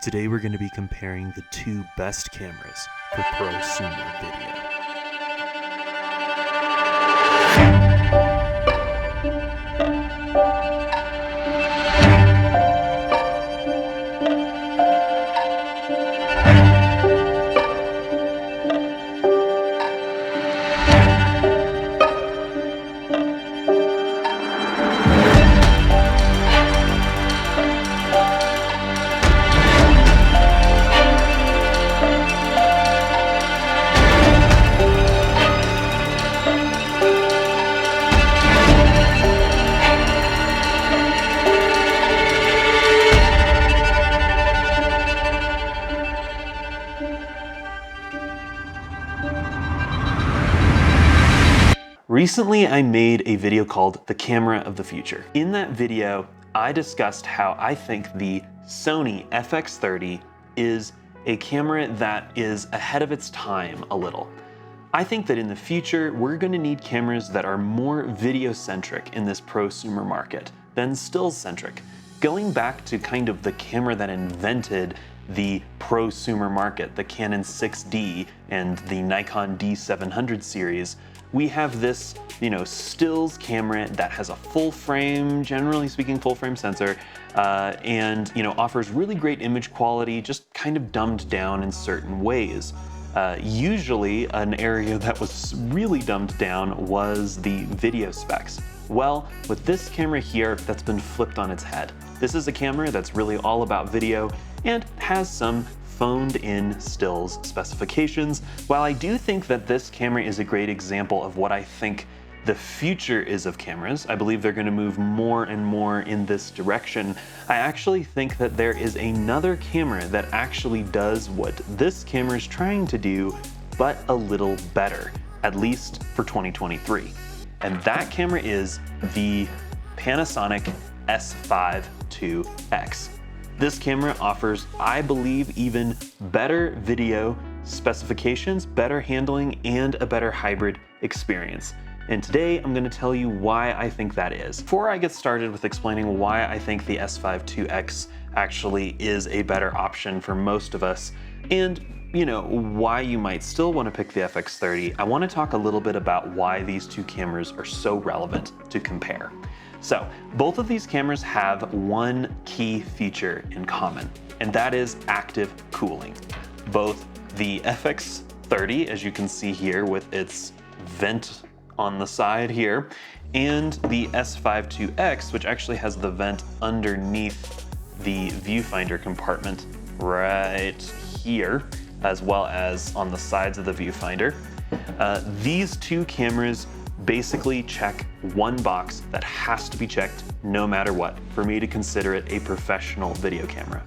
Today we're going to be comparing the two best cameras for prosumer video. Recently, I made a video called The Camera of the Future. In that video, I discussed how I think the Sony FX30 is a camera that is ahead of its time a little. I think that in the future, we're going to need cameras that are more video-centric in this prosumer market than still-centric. Going back to kind of the camera that invented the prosumer market, the Canon 6D and the Nikon D700 series, we have this, stills camera that has a full frame, generally speaking, full frame sensor, and, offers really great image quality, just kind of dumbed down in certain ways. Usually an area that was really dumbed down was the video specs. Well, with this camera here, that's been flipped on its head. This is a camera that's really all about video and has some phoned in stills specifications. While I do think that this camera is a great example of what I think the future is of cameras, I believe they're going to move more and more in this direction. I actually think that there is another camera that actually does what this camera is trying to do, but a little better, at least for 2023. And that camera is the Panasonic S5IIX. This camera offers, I believe, even better video specifications, better handling, and a better hybrid experience. And today I'm going to tell you why I think that is. Before I get started with explaining why I think the S5IIX actually is a better option for most of us, and why you might still want to pick the FX30, I want to talk a little bit about why these two cameras are so relevant to compare. So, both of these cameras have one key feature in common, and that is active cooling. Both the FX30, as you can see here with its vent on the side here, and the S5IIX, which actually has the vent underneath the viewfinder compartment right here, as well as on the sides of the viewfinder. These two cameras basically check one box that has to be checked no matter what for me to consider it a professional video camera.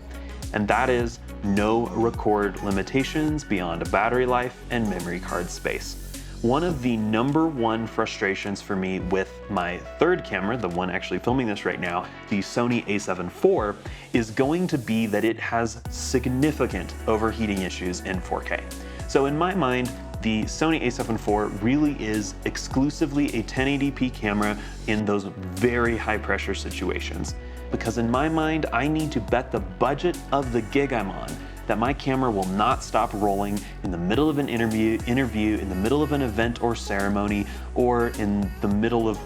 And that is no record limitations beyond a battery life and memory card space. One of the #1 frustrations for me with my third camera, the one actually filming this right now, the Sony a7 IV, is going to be that it has significant overheating issues in 4K. So in my mind, the Sony a7 IV really is exclusively a 1080p camera in those very high pressure situations. Because in my mind, I need to bet the budget of the gig I'm on that my camera will not stop rolling in the middle of an interview, in the middle of an event or ceremony, or in the middle of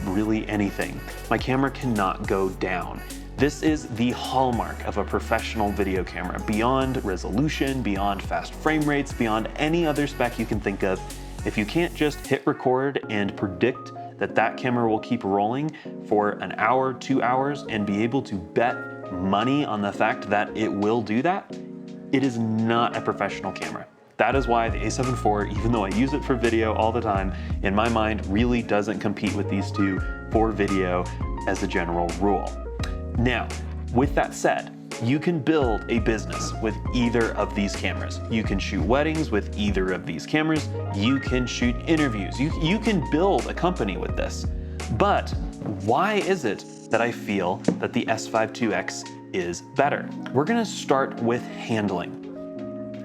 really anything. My camera cannot go down. This is the hallmark of a professional video camera. Beyond resolution, beyond fast frame rates, beyond any other spec you can think of, if you can't just hit record and predict that that camera will keep rolling for an hour, 2 hours, and be able to bet money on the fact that it will do that, it is not a professional camera. That is why the a7 IV, even though I use it for video all the time, in my mind really doesn't compete with these two for video as a general rule. Now, with that said, you can build a business with either of these cameras. You can shoot weddings with either of these cameras. You can shoot interviews. You can build a company with this. But why is it that I feel that the S5IIX is better? We're gonna start with handling.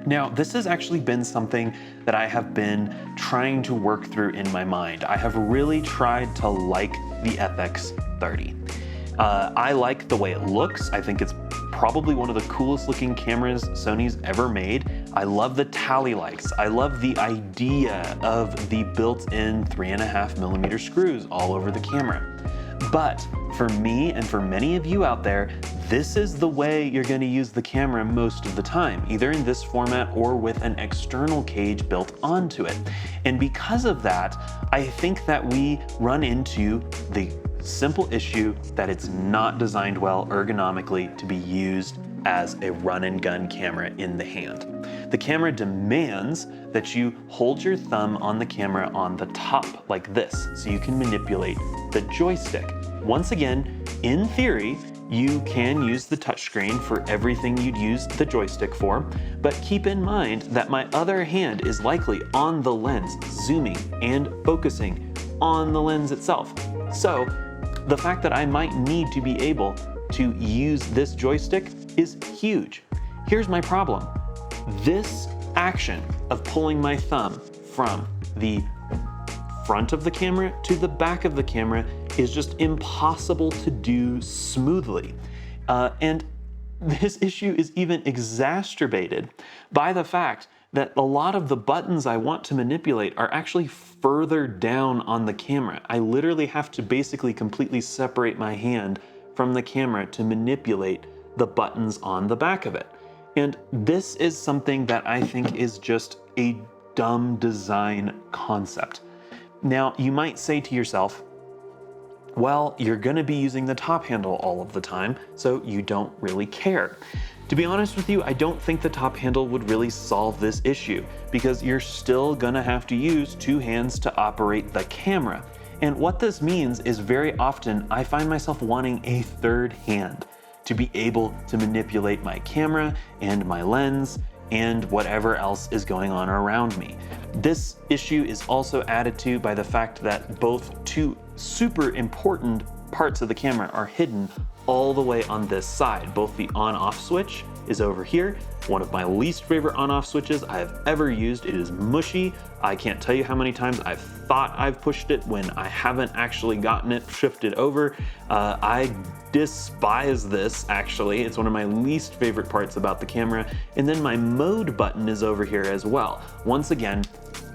Now, this has actually been something that I have been trying to work through in my mind. I have really tried to like the FX30. I like the way it looks. I think it's probably one of the coolest looking cameras Sony's ever made. I love the tally lights. I love the idea of the built-in 3.5mm screws all over the camera. But for me and for many of you out there, this is the way you're going to use the camera most of the time, either in this format or with an external cage built onto it. And because of that, I think that we run into the simple issue that it's not designed well ergonomically to be used as a run and gun camera in the hand. The camera demands that you hold your thumb on the camera on the top like this, so you can manipulate the joystick. Once again, in theory, you can use the touchscreen for everything you'd use the joystick for, but keep in mind that my other hand is likely on the lens, zooming and focusing on the lens itself. So the fact that I might need to be able to use this joystick is huge. Here's my problem. This action of pulling my thumb from the front of the camera to the back of the camera is just impossible to do smoothly. And this issue is even exacerbated by the fact that a lot of the buttons I want to manipulate are actually further down on the camera. I literally have to basically completely separate my hand from the camera to manipulate the buttons on the back of it. And this is something that I think is just a dumb design concept. Now, you might say to yourself, well, you're gonna be using the top handle all of the time, so you don't really care. To be honest with you, I don't think the top handle would really solve this issue because you're still gonna have to use two hands to operate the camera. And what this means is very often I find myself wanting a third hand to be able to manipulate my camera and my lens and whatever else is going on around me. This issue is also added to by the fact that both two super important parts of the camera are hidden all the way on this side. Both the on-off switch is over here, one of my least favorite on-off switches I have ever used. It is mushy. I can't tell you how many times I've thought I've pushed it when I haven't actually gotten it shifted over. I despise this, actually. It's one of my least favorite parts about the camera. And then my mode button is over here as well. Once again,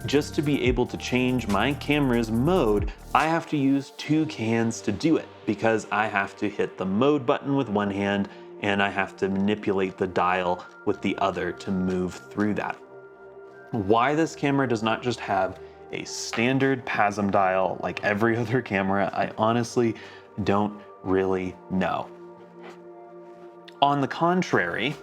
just to be able to change my camera's mode, I have to use two hands to do it because I have to hit the mode button with one hand and I have to manipulate the dial with the other to move through that. Why this camera does not just have a standard PASM dial like every other camera, I honestly don't really know. On the contrary,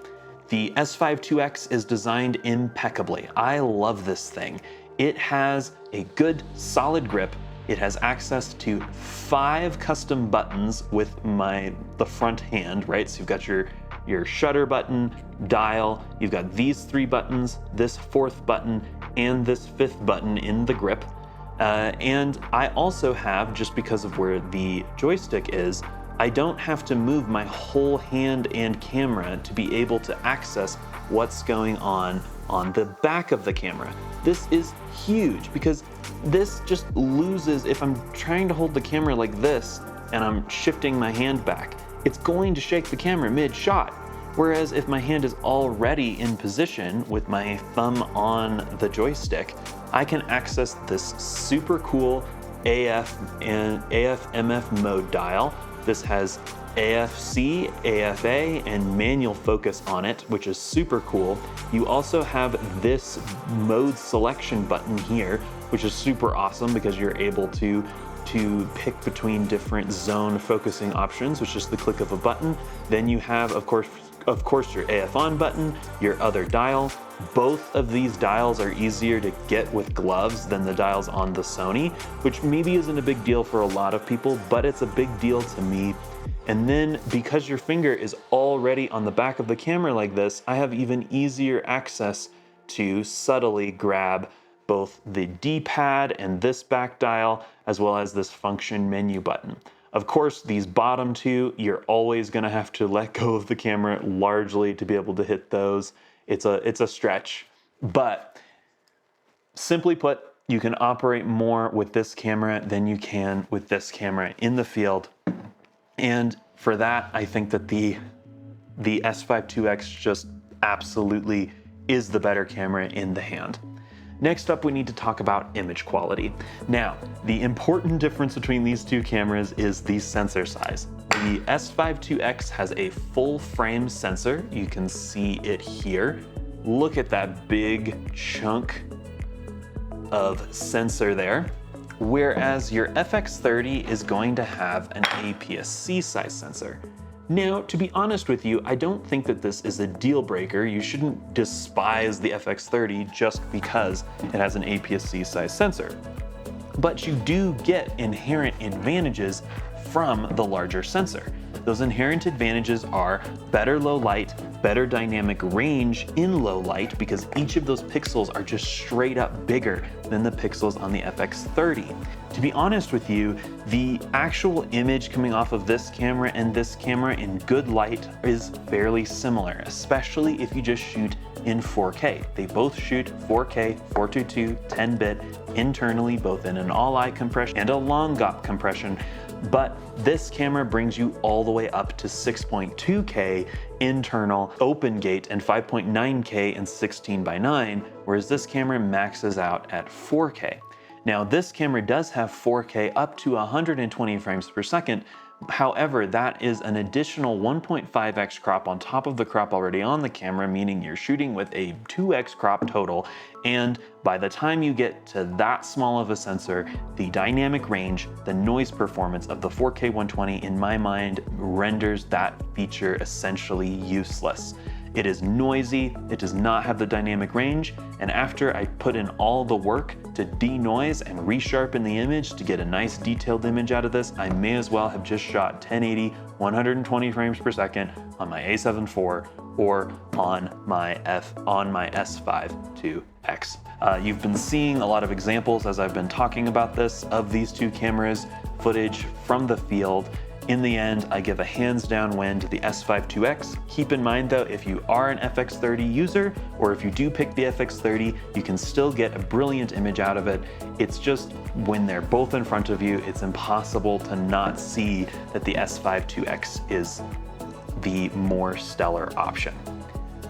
the S5IIX is designed impeccably. I love this thing. It has a good solid grip. It has access to 5 custom buttons with the front hand, right? So you've got your shutter button, dial, you've got these 3 buttons, this 4th button, and this 5th button in the grip. And I also have, just because of where the joystick is, I don't have to move my whole hand and camera to be able to access what's going on the back of the camera. This is huge because this just loses, if I'm trying to hold the camera like this and I'm shifting my hand back, it's going to shake the camera mid-shot. Whereas if my hand is already in position with my thumb on the joystick, I can access this super cool AF and AF/MF mode dial. This has AFC, AFA, and manual focus on it, which is super cool. You also have this mode selection button here, which is super awesome because you're able to pick between different zone focusing options, which is the click of a button. Then you have, of course, your AF on button, your other dial. Both of these dials are easier to get with gloves than the dials on the Sony, which maybe isn't a big deal for a lot of people, but it's a big deal to me. And then because your finger is already on the back of the camera like this, I have even easier access to subtly grab both the D-pad and this back dial, as well as this function menu button. Of course, these bottom two, you're always gonna have to let go of the camera largely to be able to hit those. It's a stretch, but simply put, you can operate more with this camera than you can with this camera in the field. And for that, I think that the the S5IIX just absolutely is the better camera in the hand. Next up, we need to talk about image quality. Now, the important difference between these two cameras is the sensor size. The S5IIX has a full frame sensor. You can see it here. Look at that big chunk of sensor there. Whereas your FX30 is going to have an APS-C size sensor. Now, to be honest with you, I don't think that this is a deal breaker. You shouldn't despise the FX30 just because it has an APS-C size sensor. But you do get inherent advantages from the larger sensor. Those inherent advantages are better low light, better dynamic range in low light, because each of those pixels are just straight up bigger than the pixels on the FX30. To be honest with you, the actual image coming off of this camera and this camera in good light is fairly similar, especially if you just shoot in 4K. They both shoot 4K, 422, 10-bit internally, both in an all-eye compression and a long GOP compression. But this camera brings you all the way up to 6.2K internal open gate and 5.9K and 16:9, whereas this camera maxes out at 4K. Now, this camera does have 4K up to 120 frames per second. However, that is an additional 1.5x crop on top of the crop already on the camera, meaning you're shooting with a 2x crop total. And by the time you get to that small of a sensor, the dynamic range, the noise performance of the 4K 120, in my mind, renders that feature essentially useless. It is noisy, it does not have the dynamic range, and after I put in all the work to denoise and resharpen the image to get a nice detailed image out of this, I may as well have just shot 1080, 120 frames per second on my A7 IV or on my S5IIX. You've been seeing a lot of examples as I've been talking about this of these two cameras, footage from the field. In the end, I give a hands down win to the S5IIX. Keep in mind though, if you are an FX30 user, or if you do pick the FX30, you can still get a brilliant image out of it. It's just when they're both in front of you, it's impossible to not see that the S5IIX is the more stellar option.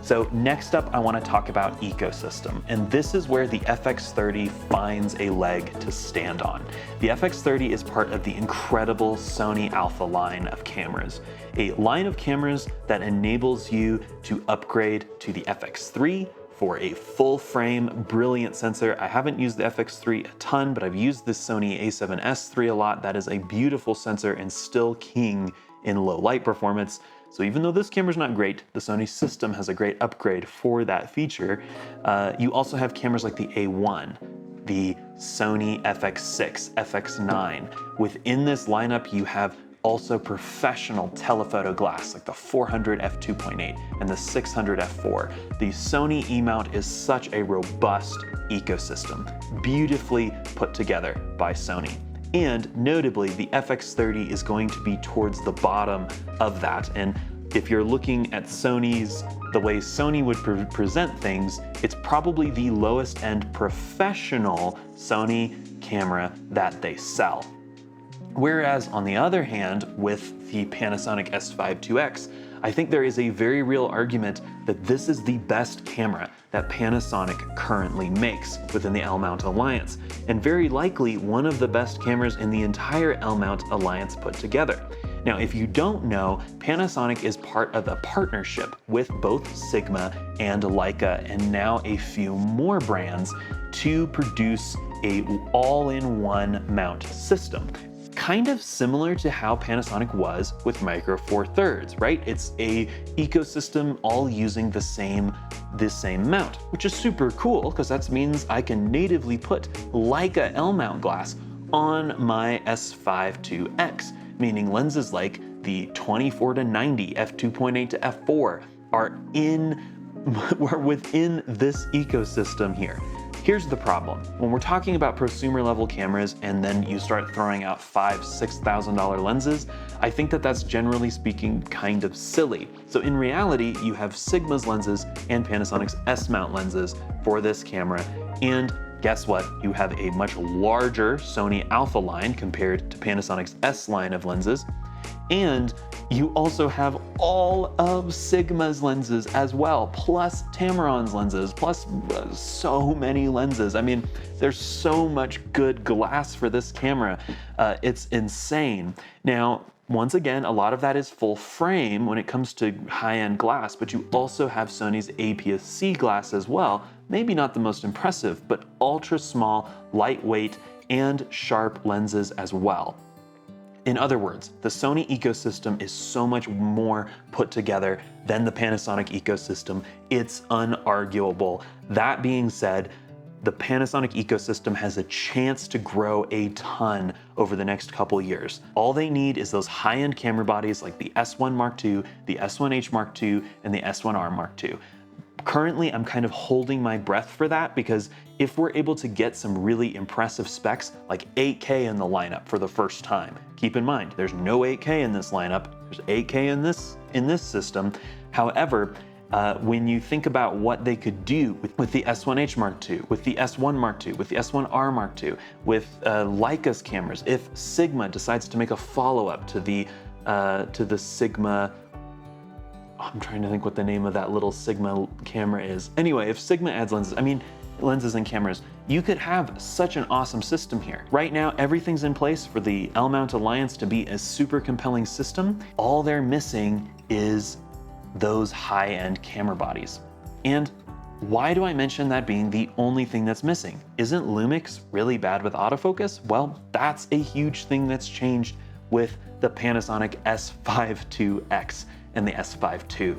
So next up, I want to talk about ecosystem, and this is where the FX30 finds a leg to stand on. The FX30 is part of the incredible Sony Alpha line of cameras, a line of cameras that enables you to upgrade to the FX3 for a full frame, brilliant sensor. I haven't used the FX3 a ton, but I've used this Sony a7S III a lot. That is a beautiful sensor and still king in low light performance. So even though this camera's not great, the Sony system has a great upgrade for that feature. You also have cameras like the A1, the Sony FX6, FX9. Within this lineup, you have also professional telephoto glass like the 400 f2.8 and the 600 f4. The Sony E-mount is such a robust ecosystem, beautifully put together by Sony. And notably, the FX30 is going to be towards the bottom of that. And if you're looking at the way Sony would present things, it's probably the lowest end professional Sony camera that they sell. Whereas on the other hand, with the Panasonic S5IIX, I think there is a very real argument that this is the best camera that Panasonic currently makes within the L-mount alliance, and very likely one of the best cameras in the entire L-mount alliance put together. Now, if you don't know, Panasonic is part of a partnership with both Sigma and Leica, and now a few more brands, to produce a all-in-one mount system. Kind of similar to how Panasonic was with Micro Four Thirds, right? It's a ecosystem all using the same mount, which is super cool because that means I can natively put Leica L-mount glass on my S5IIX, meaning lenses like the 24-90 f2.8 to f4 are within this ecosystem here. Here's the problem. When we're talking about prosumer level cameras and then you start throwing out $5,000–6,000 lenses, I think that that's generally speaking kind of silly. So in reality, you have Sigma's lenses and Panasonic's S-mount lenses for this camera. And guess what? You have a much larger Sony Alpha line compared to Panasonic's S line of lenses. And You also have all of Sigma's lenses as well, plus Tamron's lenses, plus so many lenses. I mean, there's so much good glass for this camera. It's insane. Now, once again, a lot of that is full frame when it comes to high-end glass, but you also have Sony's APS-C glass as well. Maybe not the most impressive, but ultra small, lightweight, and sharp lenses as well. In other words, the Sony ecosystem is so much more put together than the Panasonic ecosystem. It's unarguable. That being said, the Panasonic ecosystem has a chance to grow a ton over the next couple years. All they need is those high-end camera bodies like the S1 Mark II, the S1H Mark II, and the S1R Mark II. Currently, I'm kind of holding my breath for that because if we're able to get some really impressive specs like 8K in the lineup for the first time, keep in mind, there's no 8K in this lineup, there's 8K in this system. However, when you think about what they could do with the S1H Mark II, with the S1 Mark II, with the S1R Mark II, with Leica's cameras, if Sigma decides to make a follow-up to the Sigma, I'm trying to think what the name of that little Sigma camera is. Anyway, if Sigma adds lenses and cameras, you could have such an awesome system here. Right now, everything's in place for the L-mount Alliance to be a super compelling system. All they're missing is those high-end camera bodies. And why do I mention that being the only thing that's missing? Isn't Lumix really bad with autofocus? Well, that's a huge thing that's changed with the Panasonic S5IIX and the S5 II.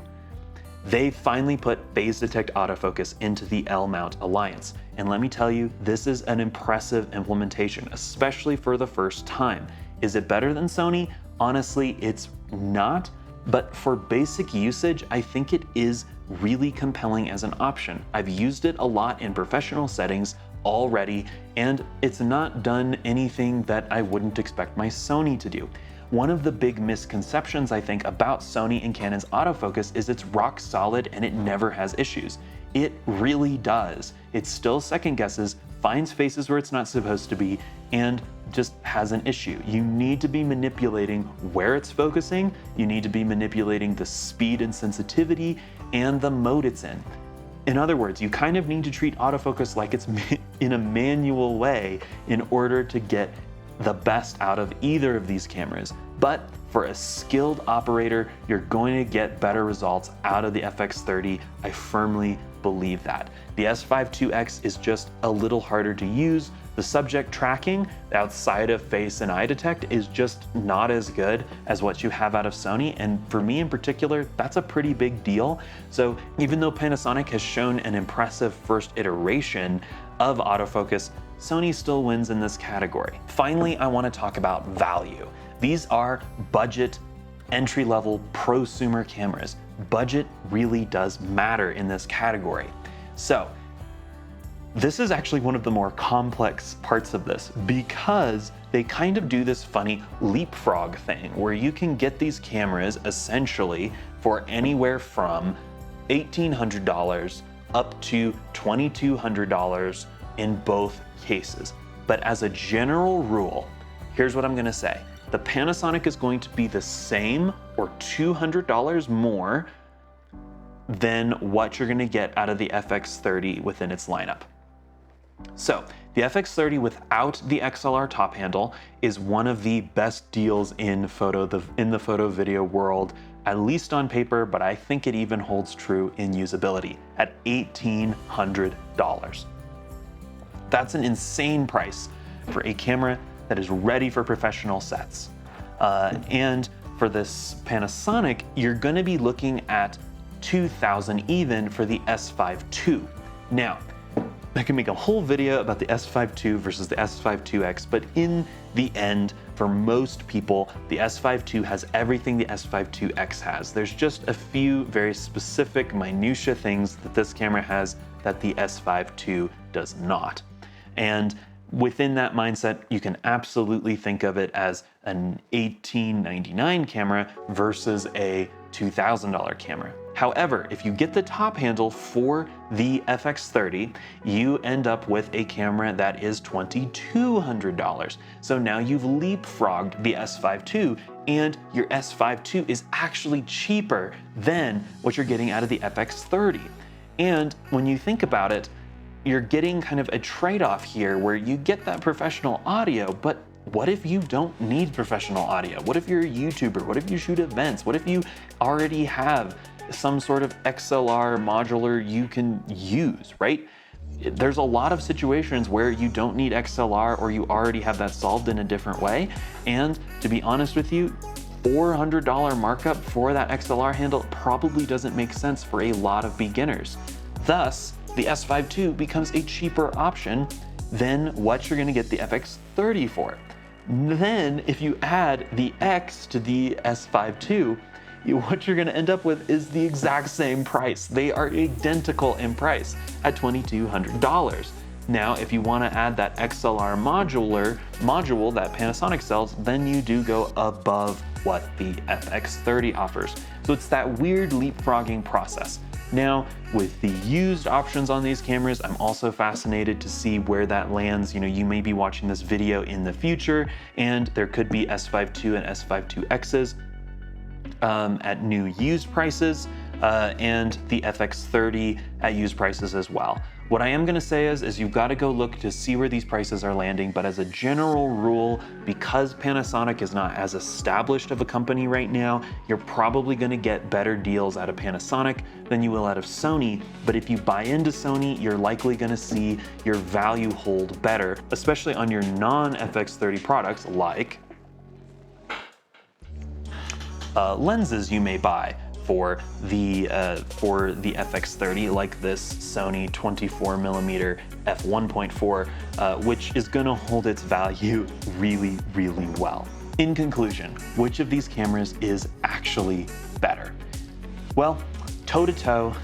They finally put phase detect autofocus into the L-mount Alliance. And let me tell you, this is an impressive implementation, especially for the first time. Is it better than Sony? Honestly, it's not. But for basic usage, I think it is really compelling as an option. I've used it a lot in professional settings already, and it's not done anything that I wouldn't expect my Sony to do. One of the big misconceptions I think about Sony and Canon's autofocus is it's rock solid and it never has issues. It really does. It still second guesses, finds faces where it's not supposed to be, and just has an issue. You need to be manipulating where it's focusing, you need to be manipulating the speed and sensitivity, and the mode it's in. In other words, you kind of need to treat autofocus like it's in a manual way in order to get the best out of either of these cameras. But for a skilled operator, you're going to get better results out of the FX30. I firmly believe that. The S5IIX is just a little harder to use. The subject tracking outside of face and eye detect is just not as good as what you have out of Sony. And for me in particular, that's a pretty big deal. So even though Panasonic has shown an impressive first iteration of autofocus, Sony still wins in this category. Finally, I want to talk about value. These are budget, entry-level prosumer cameras. Budget really does matter in this category. So this is actually one of the more complex parts of this because they kind of do this funny leapfrog thing where you can get these cameras essentially for anywhere from $1,800 up to $2,200 in both cases. But as a general rule, here's what I'm gonna say. The Panasonic is going to be the same or $200 more than what you're gonna get out of the FX30 within its lineup. So the FX30 without the XLR top handle is one of the best deals in the photo video world, at least on paper, but I think it even holds true in usability at $1,800. That's an insane price for a camera that is ready for professional sets. And for this Panasonic, you're gonna be looking at $2,000 even for the S5 II. Now, I can make a whole video about the S5 II versus the S5 IIX, but in the end, for most people, the S5 II has everything the S5 IIX has. There's just a few very specific minutia things that this camera has that the S5 II does not. And within that mindset, you can absolutely think of it as an $1,899 camera versus a $2,000 camera. However, if you get the top handle for the FX30, you end up with a camera that is $2,200. So now you've leapfrogged the S5 II and your S5 II is actually cheaper than what you're getting out of the FX30. And when you think about it, you're getting kind of a trade-off here where you get that professional audio, but what if you don't need professional audio? What if you're a YouTuber? What if you shoot events? What if you already have some sort of XLR modular you can use, right? There's a lot of situations where you don't need XLR or you already have that solved in a different way. And to be honest with you, $400 markup for that XLR handle probably doesn't make sense for a lot of beginners. Thus, the S5 II becomes a cheaper option than what you're gonna get the FX30 for. Then, if you add the X to the S5 II, what you're gonna end up with is the exact same price. They are identical in price at $2,200. Now, if you wanna add that XLR module that Panasonic sells, then you do go above what the FX30 offers. So it's that weird leapfrogging process. Now, with the used options on these cameras, I'm also fascinated to see where that lands. You know, you may be watching this video in the future, and there could be S5 II and S5 IIXs at new used prices, and the FX30 at used prices as well. What I am gonna say is you've gotta go look to see where these prices are landing, but as a general rule, because Panasonic is not as established of a company right now, you're probably gonna get better deals out of Panasonic than you will out of Sony. But if you buy into Sony, you're likely gonna see your value hold better, especially on your non-FX30 products like lenses you may buy for the FX30, like this Sony 24mm f1.4, which is gonna hold its value really, really well. In conclusion, which of these cameras is actually better? Well, toe-to-toe,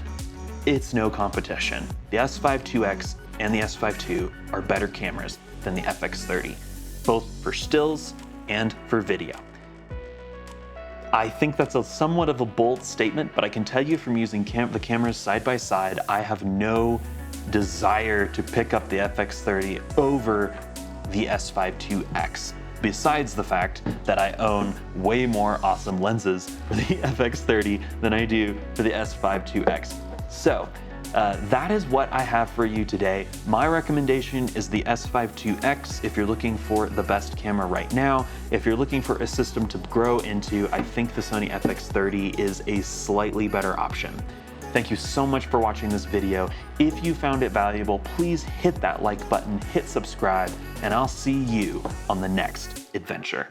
it's no competition. The S5 IIX and the S5 II are better cameras than the FX30, both for stills and for video. I think that's a somewhat of a bold statement, but I can tell you from using the cameras side by side, I have no desire to pick up the FX30 over the S5 IIX, besides the fact that I own way more awesome lenses for the FX30 than I do for the S5 IIX. So that is what I have for you today. My recommendation is the S5 IIX if you're looking for the best camera right now. If you're looking for a system to grow into, I think the Sony FX30 is a slightly better option. Thank you so much for watching this video. If you found it valuable, please hit that like button, hit subscribe, and I'll see you on the next adventure.